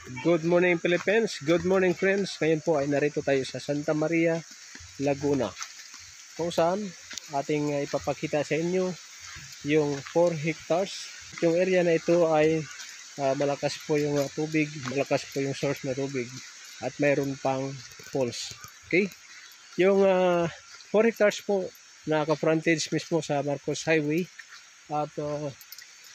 Good morning Philippines, good morning friends. Ngayon po ay narito tayo sa Santa Maria, Laguna, kung saan ating ipapakita sa inyo yung 4 hectares. Yung area na ito ay malakas po yung tubig, malakas po yung source na tubig at mayroon pang falls. Okay? Yung 4 hectares po naka-frontage mismo sa Marcos Highway at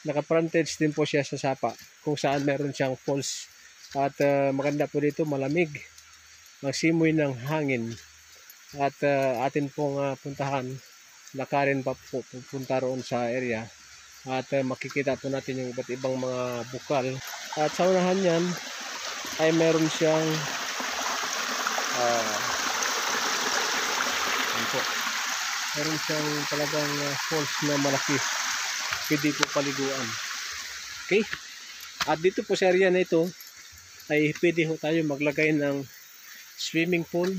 naka-frontage din po siya sa Sapa kung saan mayroon siyang falls. At maganda po dito, malamig, magsimoy ng hangin. At atin pong puntahan, lakarin pa po pupunta roon sa area. At makikita po natin yung iba't ibang mga bukal. At sa unahan yan ay meron siyang meron siyang talagang falls na malaki. Pwede po paliguan. Okay? At dito po sa area na ito ay pwede ho tayo maglagay ng swimming pool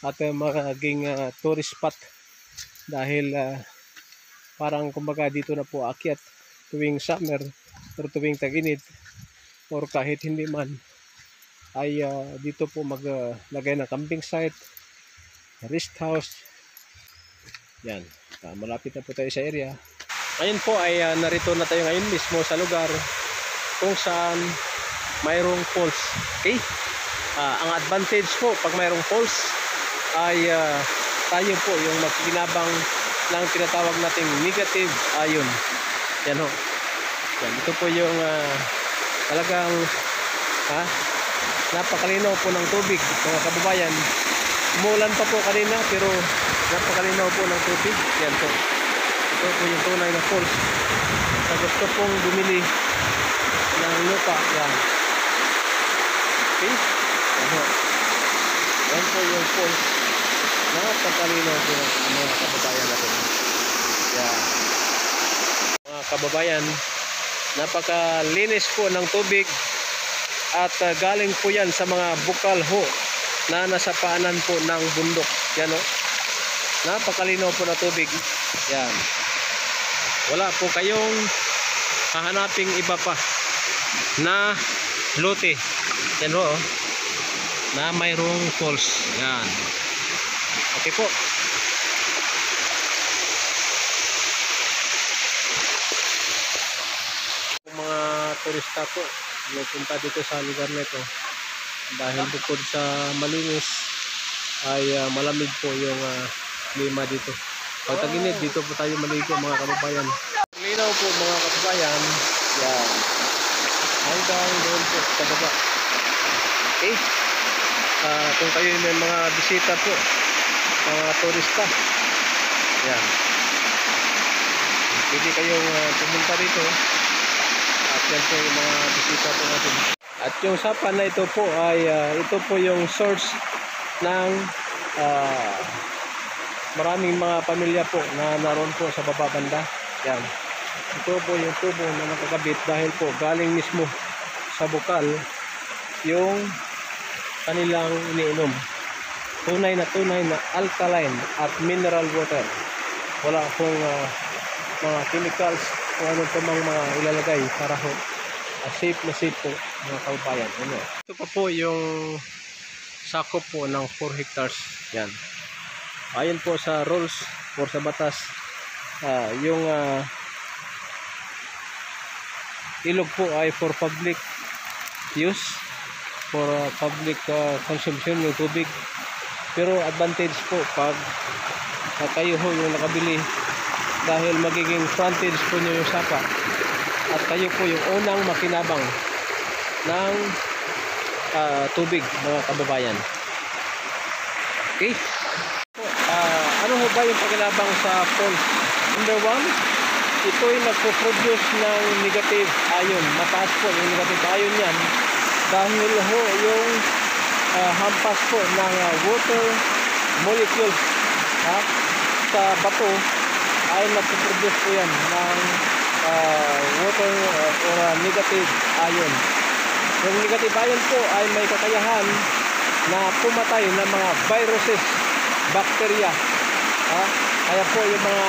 at maging tourist spot dahil parang kumbaga dito na po akyat tuwing summer or tuwing tag-init or kahit hindi man ay dito po maglagay ng camping site, rest house. Yan, malapit na po tayo sa area. Ngayon po ay narito na tayo ngayon mismo sa lugar kung saan mayroong falls. Okay? Ang advantage po pag mayroong falls ay tayo po yung magkinabang ng tinatawag nating negative ion. Yan ho. Yan, ito po yung talagang napakalinaw po ng tubig mga kababayan. Umulan pa po kanina pero napakalinaw po ng tubig. Yan po. Ito po yung tunay na falls. Sa gusto pong bumili ng lupa, yan. Okay? Yan po yung falls. Napakalinaw po mga kababayan natin. Yan. Mga kababayan, napakalinis po ng tubig at galing po yan sa mga bukal ho na nasa paanan po ng bundok. Yan o. Napakalinaw po na tubig. Yan. Wala po kayong hahanaping iba pa na lote. Yan ho, na mayroong falls. Yan. Okay po. Mga turista po pupunta dito sa lugar na ito dahil bukod sa malinis ay malamig po yung klima dito. Pag tag-init dito po tayo maligo mga kababayan. Linaw po mga kababayan. Yan. Hanggang doon po sa baba. Okay? Kung kayo may mga bisita po, mga turista, yan. Pwede kayong pumunta dito. At yan po yung mga bisita po natin. At yung sapa na ito po ay ito po yung source ng maraming mga pamilya po na naroon po sa baba banda. Yan. Ito po yung tubo na nakakabit dahil po galing mismo sa bukal yung kanilang iniinom. Tunay na alkaline at mineral water. Wala pong mga chemicals o ano pa mang mga ilalagay para ho safe na safe po mga kababayan. Ito pa po yung sakop po ng 4 hectares. Yan. Ayon po sa rules or sa batas, yung ilog po ay for public use, for public consumption yung tubig. Pero advantage po pag kayo ho yung nakabili dahil magiging frontage po nyo yung sapa at kayo po yung unang makinabang ng tubig mga kababayan. Okay? Ano ho ba yung pakinabang sa falls? Number 1, ito ay nagpo-produce ng negative ion. Mataas po yung negative ion yan dahil ho yung hampas po ng water molecules sa bato ay nagpo-produce po yan ng water or negative ion. Yung negative ion po ay may kakayahan na pumatay ng mga viruses, bacteria. Kaya po yung mga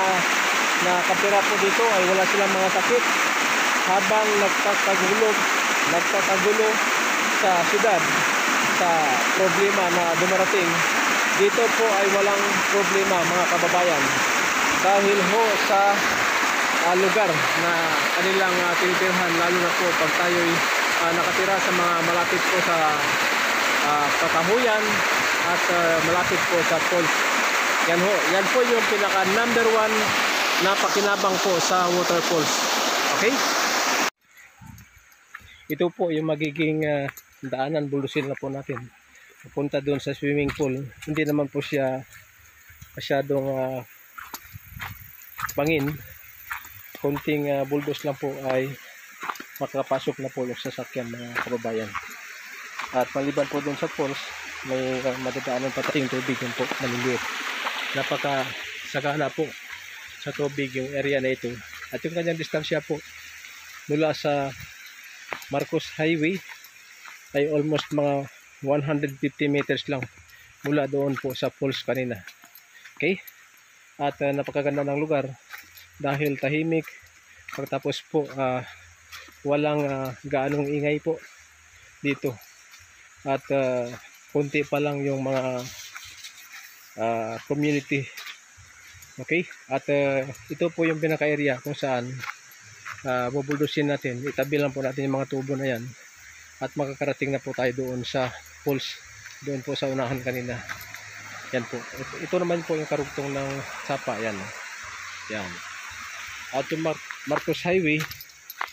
nakatira po dito ay wala silang mga sakit habang nagtatagulo sa syudad, sa problema na dumarating, dito po ay walang problema mga kababayan. Dahil ho sa lugar na kanilang tinitirhan, lalo na po pag tayo'y nakatira sa mga malapit po sa kakahuyan at malapit po sa falls. Yan po yung pinaka number 1 na pakinabang po sa waterfalls. Okay? Ito po yung magiging daanan, bulusin na po natin. Pupunta doon sa swimming pool. Hindi naman po siya masyadong bangin. Konting bulldoze lang po ay makakapasok na po sa sasakyan mga kababayan. At maliban po doon sa falls, may madadaanan pa tayong tubig yun po, maliliit. Napaka sagana po sa tubig yung area na ito. At yung kanyang distansya po mula sa Marcos Highway ay almost mga 150 meters lang mula doon po sa falls kanina. Okay? At napakaganda ng lugar dahil tahimik. Pagtapos po walang gaanong ingay po dito. At kunti pa lang yung mga community. Okay? At ito po yung pinaka-area kung saan bubuldusin natin. Itabi lang po natin yung mga tubo na yan. At makakarating na po tayo doon sa falls. Doon po sa unahan kanina. Yan po. Ito naman po yung karugtong ng Sapa. Yan. Yan. At yung Marcos Highway,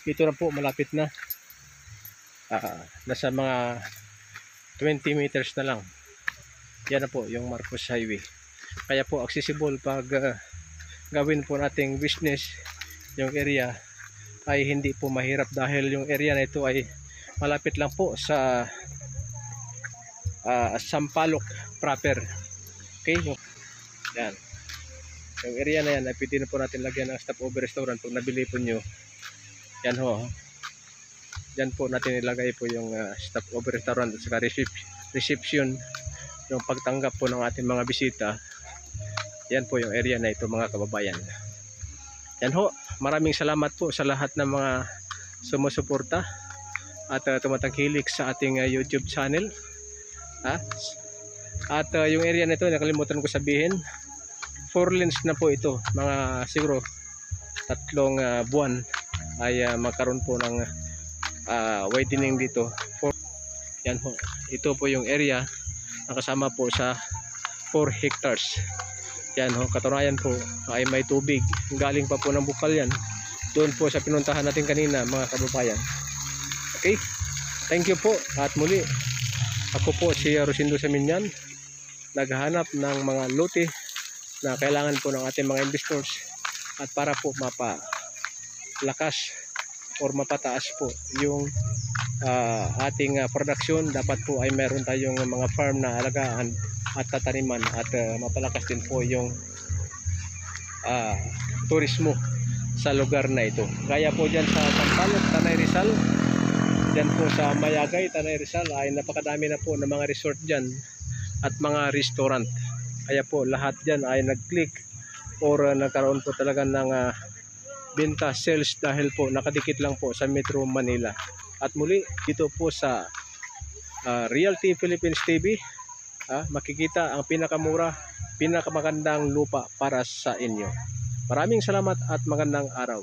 ito na po malapit na. Nasa mga 20 meters na lang. Yan na po yung Marcos Highway. Kaya po accessible pag gawin po nating business yung area ay hindi po mahirap dahil yung area na ito ay malapit lang po sa Sampaloc proper. Okay? Yan. Yung area na yan ay pwede na po natin lagyan ng stopover restaurant pag nabili po nyo. Yan ho. Yan po natin ilagay po yung stopover restaurant at saka reception, yung pagtanggap po ng ating mga bisita. Yan po yung area na ito mga kababayan. Yan ho. Maraming salamat po sa lahat ng mga sumusuporta at tumatangkilik sa ating YouTube channel. At yung area na ito, nakalimutan ko sabihin, 4 lanes na po ito. Mga siguro 3 buwan ay magkaroon po ng widening dito. Yan ho. Ito po yung area na kasama po sa 4 hectares. Yan ho, katunayan po ay may tubig. Galing pa po ng bukal yan. Doon po sa pinuntahan natin kanina mga kababayan. Okay? Thank you po. At muli, ako po si Rosindo Saminyan. Naghahanap ng mga lote na kailangan po ng ating mga investors. At para po mapalakas or mapataas po yung ating production, dapat po ay meron tayong mga farm na alagaan at tataniman at mapalakas din po yung turismo sa lugar na ito. Gaya po dyan sa Sampaloc, Tanay Rizal, dyan po sa Mayagay, Tanay Rizal ay napakadami na po ng mga resort dyan at mga restaurant. Kaya po lahat dyan ay nag-click or nagkaroon po talaga ng benta, sales dahil po nakadikit lang po sa Metro Manila. At muli dito po sa Realty Philippines TV, makikita ang pinakamura, pinakamagandang lupa para sa inyo. Maraming salamat at magandang araw.